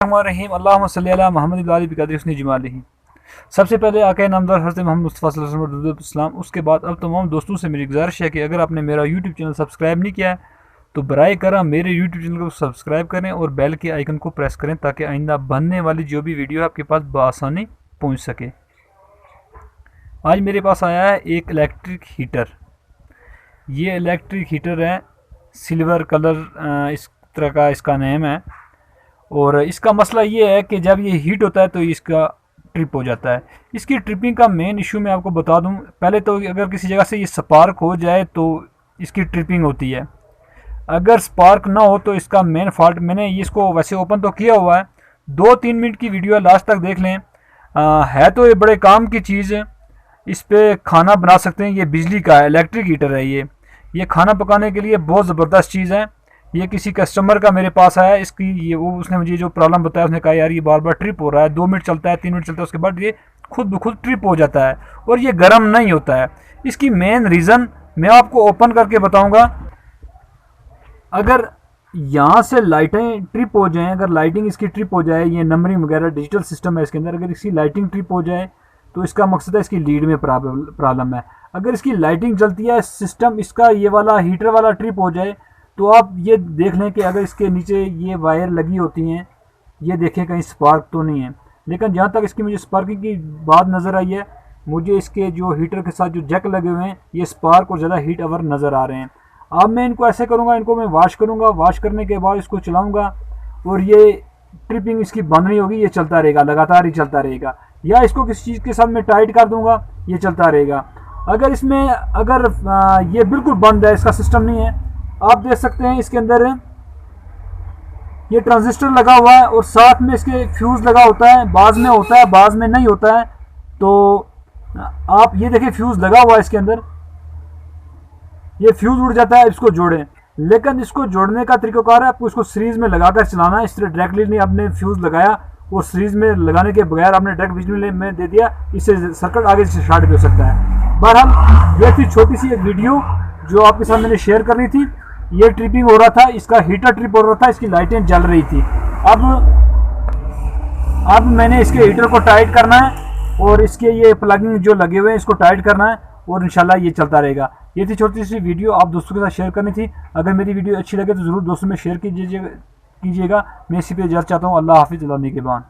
रहीम अल्लाहुम्मा सल्ली अला मुहम्मद व आलि बिक़द्रि हुस्नि जमालिही। सबसे पहले आक़ाए नामदार हज़रत मोहम्मद मुस्तफ़ा सल्लल्लाहु अलैहि वसल्लम, उसके बाद अब तमाम दोस्तों से मेरी गुजारिश है कि अगर आपने मेरा यूट्यूब चैनल सब्सक्राइब नहीं किया है तो बराए करम मेरे यूट्यूब चैनल को सब्सक्राइब करें और बेल के आइकन को प्रेस करें ताकि आइंदा बनने वाली जो भी वीडियो है आपके पास बआसानी पहुँच सके। आज मेरे पास आया है एक इलेक्ट्रिक हीटर। ये इलेक्ट्रिक हीटर है, सिल्वर कलर इस तरह का इसका नेम है। और इसका मसला ये है कि जब ये हीट होता है तो इसका ट्रिप हो जाता है। इसकी ट्रिपिंग का मेन इशू मैं आपको बता दूं। पहले तो अगर किसी जगह से ये स्पार्क हो जाए तो इसकी ट्रिपिंग होती है। अगर स्पार्क ना हो तो इसका मेन फॉल्ट, मैंने इसको वैसे ओपन तो किया हुआ है, 2-3 मिनट की वीडियो है, लास्ट तक देख लें। है तो ये बड़े काम की चीज़ है, इस पर खाना बना सकते हैं। ये बिजली का है, इलेक्ट्रिक हीटर है ये खाना पकाने के लिए बहुत ज़बरदस्त चीज़ है। ये किसी कस्टमर का मेरे पास आया, इसकी ये वो उसने मुझे जो प्रॉब्लम बताया, उसने कहा यार ये बार बार ट्रिप हो रहा है, 2 मिनट चलता है, 3 मिनट चलता है, उसके बाद ये खुद ब खुद ट्रिप हो जाता है और ये गर्म नहीं होता है। इसकी मेन रीज़न मैं आपको ओपन करके बताऊंगा। अगर यहाँ से लाइटें ट्रिप हो जाएं, अगर लाइटिंग इसकी ट्रिप हो जाए, ये नंबरिंग वगैरह डिजिटल सिस्टम है इसके अंदर, अगर इसकी लाइटिंग ट्रिप हो जाए तो इसका मकसद है इसकी लीड में प्रॉब्लम है। अगर इसकी लाइटिंग चलती है, सिस्टम इसका ये वाला हीटर वाला ट्रिप हो जाए तो आप ये देख लें कि अगर इसके नीचे ये वायर लगी होती हैं, ये देखें कहीं स्पार्क तो नहीं है। लेकिन जहाँ तक इसकी मुझे स्पार्किंग की बात नज़र आई है, मुझे इसके जो हीटर के साथ जो जैक लगे हुए हैं ये स्पार्क और ज़्यादा हीट अवर नज़र आ रहे हैं। अब मैं इनको ऐसे करूँगा, इनको मैं वॉश करूँगा, वॉश करने के बाद इसको चलाऊँगा और ये ट्रिपिंग इसकी बंद नहीं होगी, ये चलता रहेगा, लगातार ही चलता रहेगा। या इसको किसी चीज़ के साथ मैं टाइट कर दूँगा, ये चलता रहेगा। अगर इसमें ये बिल्कुल बंद है, इसका सिस्टम नहीं है, आप देख सकते हैं इसके अंदर ये ट्रांजिस्टर लगा हुआ है और साथ में इसके फ्यूज़ लगा होता है, बाज में होता है, बाज में नहीं होता है। तो आप ये देखिए फ्यूज़ लगा हुआ है इसके अंदर, ये फ्यूज़ उड़ जाता है, इसको जोड़ें। लेकिन इसको जोड़ने का तरीकाकार है, आपको इसको सीरीज़ में लगाकर चलाना है। इस तरह डायरेक्टली नहीं, आपने फ्यूज़ लगाया और सीरीज़ में लगाने के बगैर आपने डायरेक्ट बिजली में दे दिया, इससे सर्किट आगे से स्टार्ट भी हो सकता है। बहरहाल ये थी छोटी सी एक वीडियो जो आपके साथ मैंने शेयर करनी थी। ये ट्रिपिंग हो रहा था, इसका हीटर ट्रिप हो रहा था, इसकी लाइटें जल रही थी। अब मैंने इसके हीटर को टाइट करना है और इसके ये प्लगिंग जो लगे हुए हैं इसको टाइट करना है और इंशाल्लाह ये चलता रहेगा। ये थी छोटी सी वीडियो, आप दोस्तों के साथ शेयर करनी थी। अगर मेरी वीडियो अच्छी लगे तो ज़रूर दोस्तों में शेयर कीजिएगा। मैं इसी पे इजाज़त चाहता हूँ। अल्लाह हाफिज़, अल्लाह निगहबान।